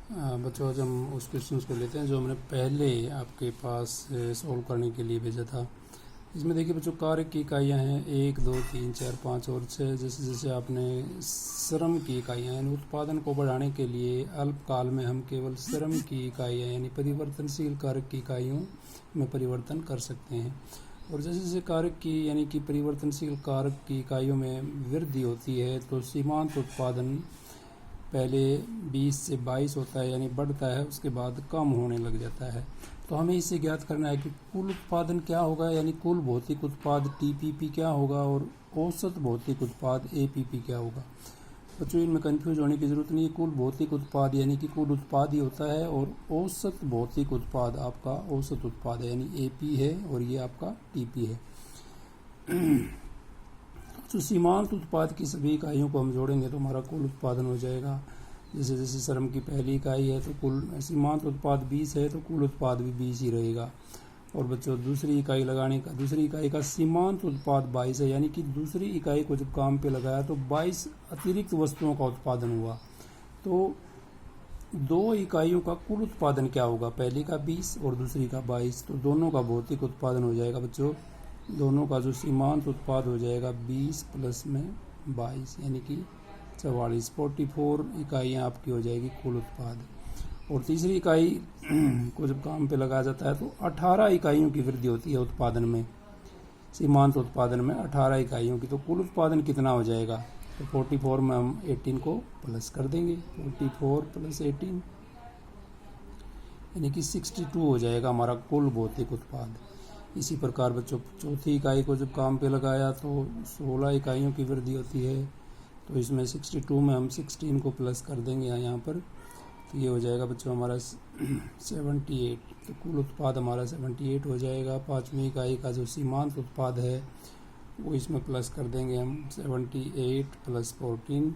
बच्चों आज हम उस क्वेश्चन को लेते हैं जो हमने पहले आपके पास सॉल्व करने के लिए भेजा था। इसमें देखिए बच्चों, कार्य की इकाइयाँ हैं 1, 2, 3, 4, 5 और 6। जैसे जैसे आपने श्रम की इकाइयाँ यानी उत्पादन को बढ़ाने के लिए अल्पकाल में हम केवल श्रम की इकाइयाँ यानी परिवर्तनशील कारक की इकाइयों में परिवर्तन कर सकते हैं। और जैसे जैसे कारक की यानी कि परिवर्तनशील कारक की इकाइयों में वृद्धि होती है तो सीमांत उत्पादन पहले 20 से 22 होता है यानी बढ़ता है, उसके बाद कम होने लग जाता है। तो हमें इससे ज्ञात करना है कि कुल उत्पादन क्या होगा यानी कुल भौतिक उत्पाद टीपीपी क्या होगा और औसत भौतिक उत्पाद एपीपी क्या होगा। बच्चों इनमें कंफ्यूज होने की जरूरत नहीं है। कुल भौतिक उत्पाद यानी कि कुल उत्पाद ही होता है और औसत भौतिक उत्पाद आपका औसत उत्पाद है यानी एपी है और ये आपका टीपी है। तो सीमांत उत्पाद की सभी इकाइयों को हम जोड़ेंगे तो हमारा कुल उत्पादन हो जाएगा। जैसे जैसे श्रम की पहली इकाई है तो कुल सीमांत उत्पाद 20 है तो कुल उत्पाद भी 20 ही रहेगा। और बच्चों दूसरी इकाई का सीमांत उत्पाद 22 है यानी कि दूसरी इकाई को जब काम पे लगाया तो 22 अतिरिक्त वस्तुओं का उत्पादन हुआ। तो दो इकाइयों का कुल उत्पादन क्या होगा, पहली का 20 और दूसरी का 22, तो दोनों का भौतिक उत्पादन हो जाएगा बच्चों। दोनों का जो सीमांत उत्पाद हो जाएगा 20 प्लस में 22 यानी कि 44, 44 इकाइयाँ आपकी हो जाएगी कुल उत्पाद। और तीसरी इकाई को जब काम पे लगाया जाता है तो 18 इकाइयों की वृद्धि होती है उत्पादन में, सीमांत उत्पादन में 18 इकाइयों की। तो कुल उत्पादन कितना हो जाएगा, तो 44 में हम 18 को प्लस कर देंगे, 44 प्लस 18 यानी कि 62 हो जाएगा हमारा कुल भौतिक उत्पाद। इसी प्रकार बच्चों चौथी इकाई को जब काम पे लगाया तो 16 इकाइयों की वृद्धि होती है, तो इसमें 62 में हम 16 को प्लस कर देंगे यहाँ पर, तो ये हो जाएगा बच्चों हमारा 78। तो कुल उत्पाद हमारा 78 हो जाएगा। पाँचवीं इकाई का जो सीमांत उत्पाद है वो इसमें प्लस कर देंगे हम, 78 प्लस 14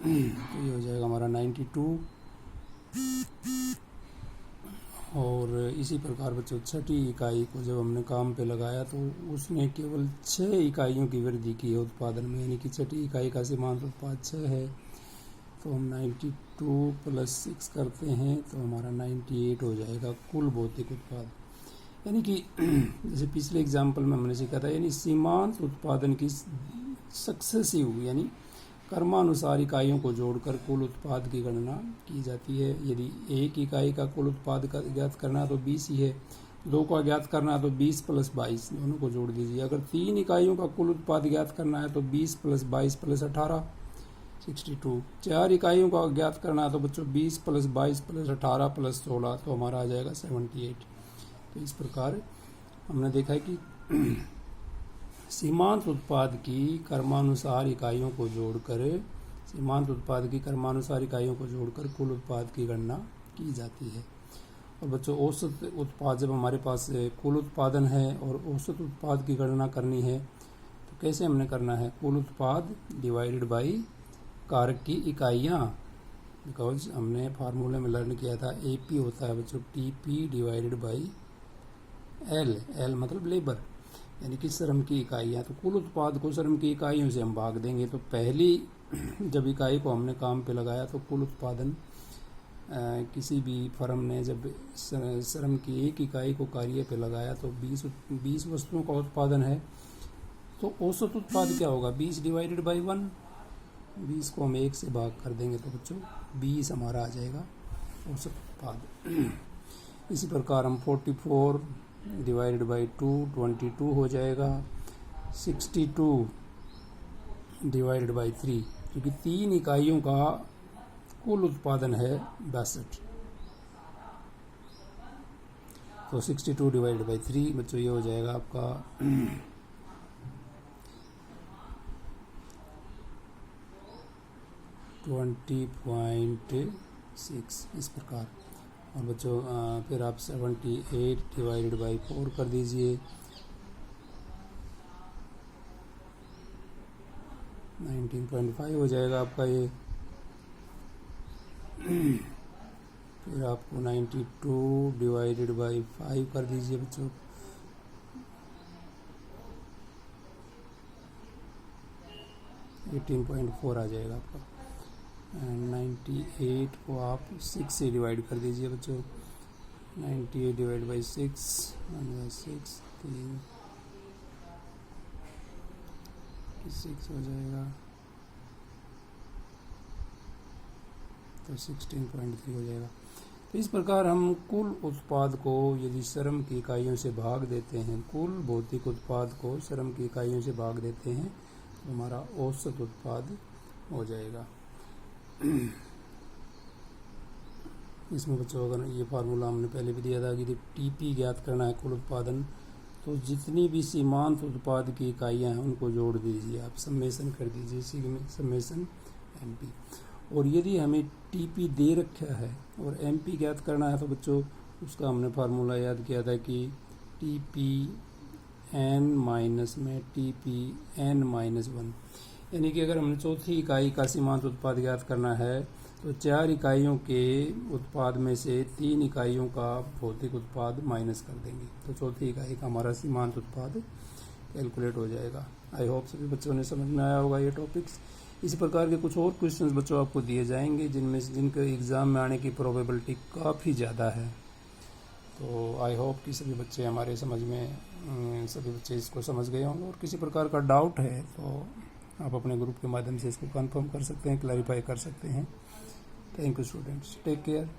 तो ये हो जाएगा हमारा 92। और इसी प्रकार बच्चों छठी इकाई को जब हमने काम पे लगाया तो उसने केवल 6 इकाइयों की वृद्धि की है उत्पादन में, यानी कि छठी इकाई का सीमांत उत्पाद 6 है। तो हम 92 प्लस 6 करते हैं तो हमारा 98 हो जाएगा कुल भौतिक उत्पाद। यानी कि जैसे पिछले एग्जाम्पल में हमने सीखा था, यानी सीमांत उत्पादन की सक्सेसिव यानी क्रमानुसार इकाइयों को जोड़कर कुल उत्पाद की गणना की जाती है। यदि एक इकाई का कुल उत्पाद का ज्ञात करना है तो 20 ही है, 2 का ज्ञात करना है तो 20 प्लस 22 दोनों को जोड़ दीजिए। अगर 3 इकाइयों का कुल उत्पाद ज्ञात करना है तो 20 प्लस 22 प्लस 18 62। 4 इकाइयों का ज्ञात करना है तो बच्चों 20 प्लस 22 प्लस 18 प्लस 16 तो हमारा आ जाएगा 78। तो इस प्रकार हमने देखा है कि सीमांत उत्पाद की क्रमानुसार इकाइयों को जोड़कर कुल उत्पाद की गणना की जाती है। और बच्चों औसत उत्पाद, जब हमारे पास कुल उत्पादन है और औसत उत्पाद की गणना करनी है तो कैसे हमने करना है, कुल उत्पाद डिवाइडेड बाई कारक की इकाइयाँ। बिकॉज हमने फार्मूले में लर्न किया था एपी होता है बच्चों टीपी डिवाइडेड बाई एल मतलब लेबर यानी कि श्रम की इकाइयाँ। तो कुल उत्पाद को श्रम की इकाइयों से हम भाग देंगे। तो पहली जब इकाई को हमने काम पे लगाया तो कुल उत्पादन किसी भी फर्म ने जब श्रम की एक इकाई को कार्य पे लगाया तो 20 वस्तुओं का उत्पादन है। तो औसत उत्पाद क्या होगा, 20 डिवाइडेड बाई 1, 20 को हम 1 से भाग कर देंगे तो बच्चों 20 हमारा आ जाएगा औसत उत्पाद। इसी प्रकार हम 44 डिवाइडेड बाई 2 22 हो जाएगा। 62 डिवाइडेड बाई 3 क्योंकि 3 इकाइयों का कुल उत्पादन है 62, तो 62 डिवाइडेड बाई 3 बच्चों ये हो जाएगा आपका 20.6 इस प्रकार। और बच्चों फिर आप 78 डिवाइडेड बाई 4 कर दीजिए, 19.5 हो जाएगा आपका ये। फिर आपको 92 डिवाइडेड बाई 5 कर दीजिए बच्चों, 18.4 आ जाएगा आपका। 98 को आप 6 से डिवाइड कर दीजिए बच्चों। 98 डिवाइड बाई 6, 1/6, 6 हो जाएगा, तो 16.3 हो जाएगा। तो इस प्रकार हम कुल उत्पाद को यदि श्रम की इकाइयों से भाग देते हैं, कुल भौतिक उत्पाद को श्रम की इकाइयों से भाग देते हैं, तो हमारा औसत उत्पाद हो जाएगा। इसमें बच्चों अगर ये फार्मूला हमने पहले भी दिया था कि जब टीपी ज्ञात करना है कुल उत्पादन, तो जितनी भी सीमांत उत्पाद की इकाइयाँ हैं उनको जोड़ दीजिए, आप सम्मेशन कर दीजिए, सम्मेशन एमपी। और यदि हमें टीपी दे रखा है और एमपी ज्ञात करना है, तो बच्चों उसका हमने फार्मूला याद किया था कि टीपी एन माइनस में टीपी एन माइनस 1, यानी कि अगर हमने चौथी इकाई का सीमांत उत्पाद ज्ञात करना है तो 4 इकाइयों के उत्पाद में से 3 इकाइयों का भौतिक उत्पाद माइनस कर देंगे, तो चौथी इकाई का हमारा सीमांत उत्पाद कैलकुलेट हो जाएगा। आई होप सभी बच्चों ने समझ में आया होगा ये टॉपिक्स। इसी प्रकार के कुछ और क्वेश्चंस बच्चों आपको दिए जाएंगे जिनके एग्ज़ाम में आने की प्रोबेबिलिटी काफ़ी ज़्यादा है। तो आई होप कि सभी बच्चे हमारे सभी बच्चे इसको समझ गए होंगे। और किसी प्रकार का डाउट है तो आप अपने ग्रुप के माध्यम से इसको कंफर्म कर सकते हैं, क्लैरिफाई कर सकते हैं। Thank you students, take care.